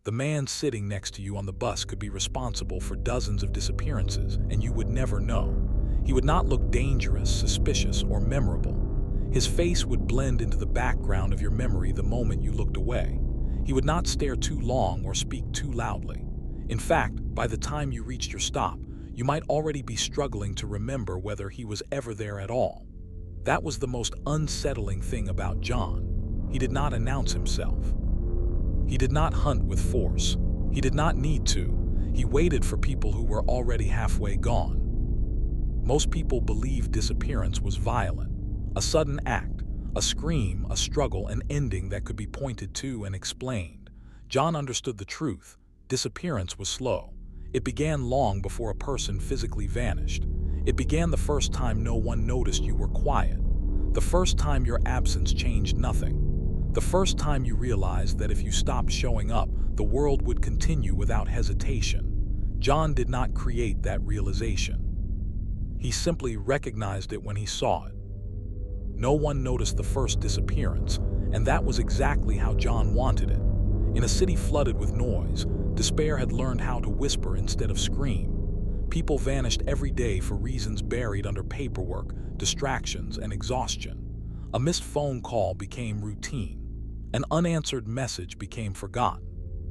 The man sitting next to you on the bus could be responsible for dozens of disappearances, and you would never know. He would not look dangerous, suspicious, or memorable. His face would blend into the background of your memory the moment you looked away. He would not stare too long or speak too loudly. In fact, by the time you reached your stop, you might already be struggling to remember whether he was ever there at all. That was the most unsettling thing about John. He did not announce himself. He did not hunt with force. He did not need to. He waited for people who were already halfway gone. Most people believed disappearance was violent, a sudden act, a scream, a struggle, an ending that could be pointed to and explained. John understood the truth. Disappearance was slow. It began long before a person physically vanished. It began the first time no one noticed you were quiet. The first time your absence changed nothing. The first time you realized that if you stopped showing up, the world would continue without hesitation. John did not create that realization. He simply recognized it when he saw it. No one noticed the first disappearance, and that was exactly how John wanted it. In a city flooded with noise, despair had learned how to whisper instead of scream. People vanished every day for reasons buried under paperwork, distractions, and exhaustion. A missed phone call became routine. An unanswered message became forgotten.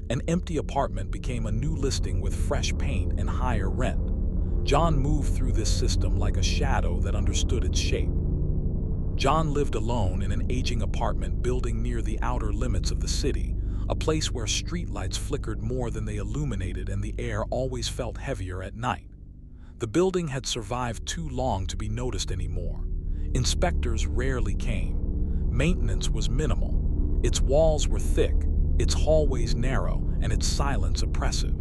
An empty apartment became a new listing with fresh paint and higher rent. John moved through this system like a shadow that understood its shape. John lived alone in an aging apartment building near the outer limits of the city, a place where streetlights flickered more than they illuminated and the air always felt heavier at night. The building had survived too long to be noticed anymore. Inspectors rarely came. Maintenance was minimal. Its walls were thick, its hallways narrow, and its silence oppressive.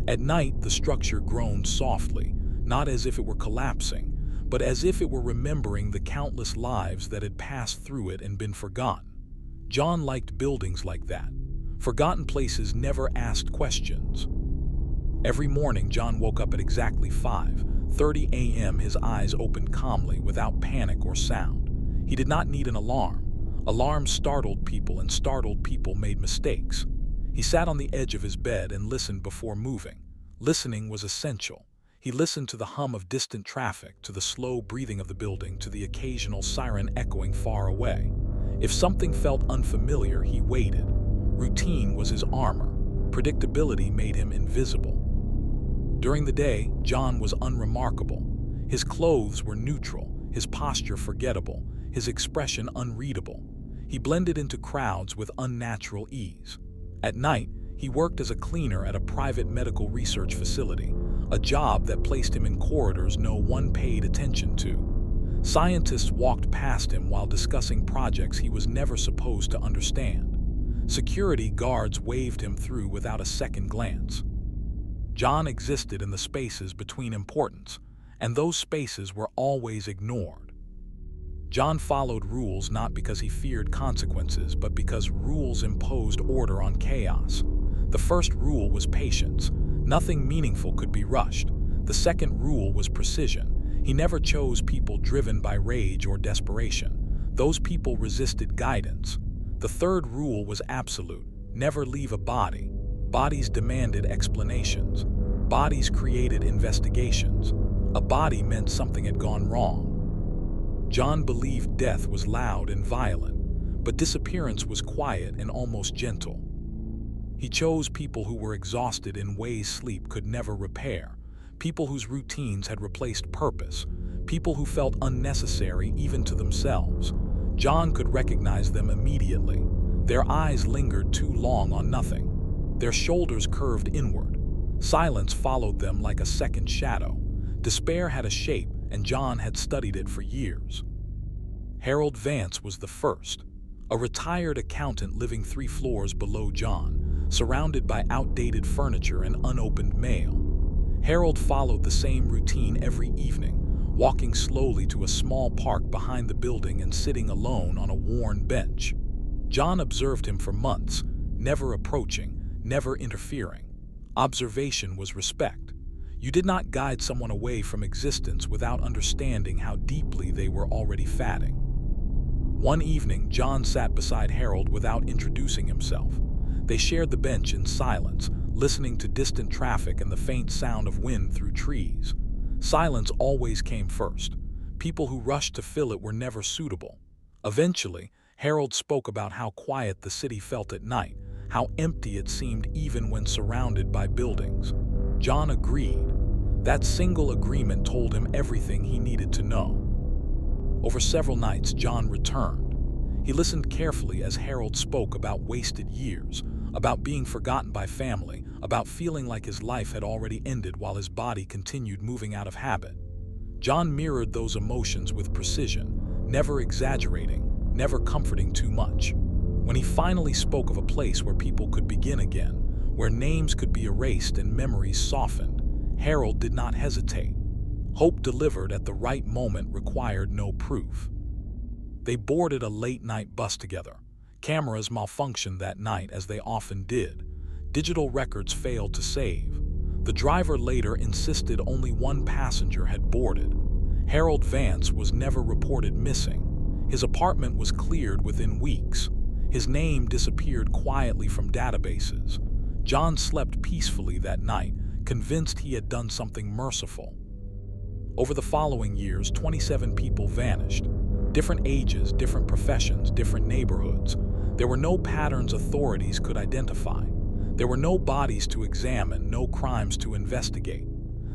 At night, the structure groaned softly, not as if it were collapsing, but as if it were remembering the countless lives that had passed through it and been forgotten. John liked buildings like that. Forgotten places never asked questions. Every morning, John woke up at exactly 5:30 a.m., his eyes opened calmly, without panic or sound. He did not need an alarm. Alarms startled people, and startled people made mistakes. He sat on the edge of his bed and listened before moving. Listening was essential. He listened to the hum of distant traffic, to the slow breathing of the building, to the occasional siren echoing far away. If something felt unfamiliar, he waited. Routine was his armor. Predictability made him invisible. During the day, John was unremarkable. His clothes were neutral, his posture forgettable, his expression unreadable. He blended into crowds with unnatural ease. At night, he worked as a cleaner at a private medical research facility, a job that placed him in corridors no one paid attention to. Scientists walked past him while discussing projects he was never supposed to understand. Security guards waved him through without a second glance. John existed in the spaces between importance, and those spaces were always ignored. John followed rules not because he feared consequences, but because rules imposed order on chaos. The first rule was patience. Nothing meaningful could be rushed. The second rule was precision. He never chose people driven by rage or desperation. Those people resisted guidance. The third rule was absolute. Never leave a body. Bodies demanded explanations. Bodies created investigations. A body meant something had gone wrong. John believed death was loud and violent, but disappearance was quiet and almost gentle. He chose people who were exhausted in ways sleep could never repair, people whose routines had replaced purpose, people who felt unnecessary even to themselves. John could recognize them immediately. Their eyes lingered too long on nothing. Their shoulders curved inward. Silence followed them like a second shadow. Despair had a shape, and John had studied it for years. Harold Vance was the first, a retired accountant living 3 floors below John, surrounded by outdated furniture and unopened mail. Harold followed the same routine every evening, walking slowly to a small park behind the building and sitting alone on a worn bench. John observed him for months, never approaching, never interfering. Observation was respect. You did not guide someone away from existence without understanding how deeply they were already fatting. One evening, John sat beside Harold without introducing himself. They shared the bench in silence, listening to distant traffic and the faint sound of wind through trees. Silence always came first. People who rushed to fill it were never suitable. Eventually, Harold spoke about how quiet the city felt at night, how empty it seemed even when surrounded by buildings. John agreed. That single agreement told him everything he needed to know. Over several nights, John returned. He listened carefully as Harold spoke about wasted years, about being forgotten by family, about feeling like his life had already ended while his body continued moving out of habit. John mirrored those emotions with precision, never exaggerating, never comforting too much. When he finally spoke of a place where people could begin again, where names could be erased and memories softened, Harold did not hesitate. Hope delivered at the right moment required no proof. They boarded a late-night bus together. Cameras malfunctioned that night, as they often did. Digital records failed to save. The driver later insisted only one passenger had boarded. Harold Vance was never reported missing. His apartment was cleared within weeks. His name disappeared quietly from databases. John slept peacefully that night, convinced he had done something merciful. Over the following years, 27 people vanished. Different ages, different professions, different neighborhoods. There were no patterns authorities could identify. There were no bodies to examine, no crimes to investigate.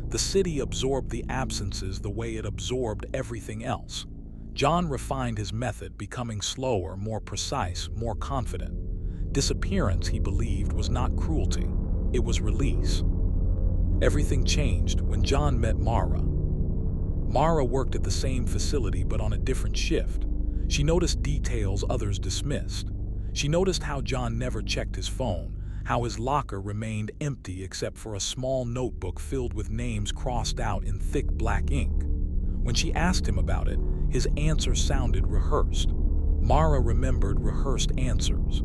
The city absorbed the absences the way it absorbed everything else. John refined his method, becoming slower, more precise, more confident. Disappearance, he believed, was not cruelty. It was release. Everything changed when John met Mara. Mara worked at the same facility but on a different shift. She noticed details others dismissed. She noticed how John never checked his phone, how his locker remained empty except for a small notebook filled with names crossed out in thick black ink. When she asked him about it, his answer sounded rehearsed. Mara remembered rehearsed answers.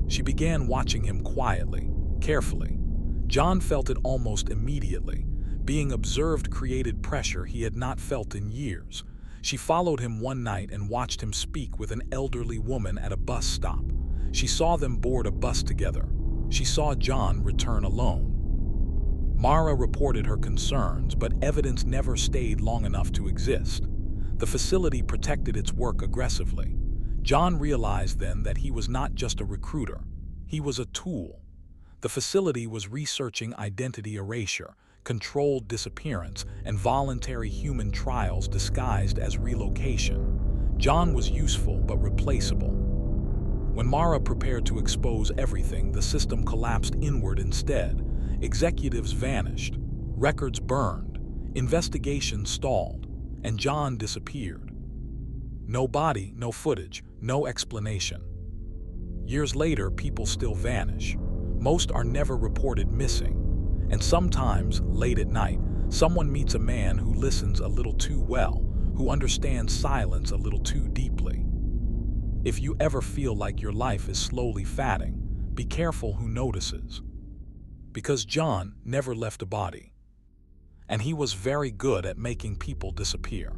She began watching him quietly, carefully. John felt it almost immediately. Being observed created pressure he had not felt in years. She followed him one night and watched him speak with an elderly woman at a bus stop. She saw them board a bus together. She saw John return alone. Mara reported her concerns, but evidence never stayed long enough to exist. The facility protected its work aggressively. John realized then that he was not just a recruiter. He was a tool. The facility was researching identity erasure, controlled disappearance, and voluntary human trials disguised as relocation. John was useful but replaceable. When Mara prepared to expose everything, the system collapsed inward instead. Executives vanished, records burned, investigations stalled, and John disappeared. No body, no footage, no explanation. Years later, people still vanish. Most are never reported missing. And sometimes, late at night, someone meets a man who listens a little too well, who understands silence a little too deeply. If you ever feel like your life is slowly fading, be careful who notices. Because John never left a body. And he was very good at making people disappear.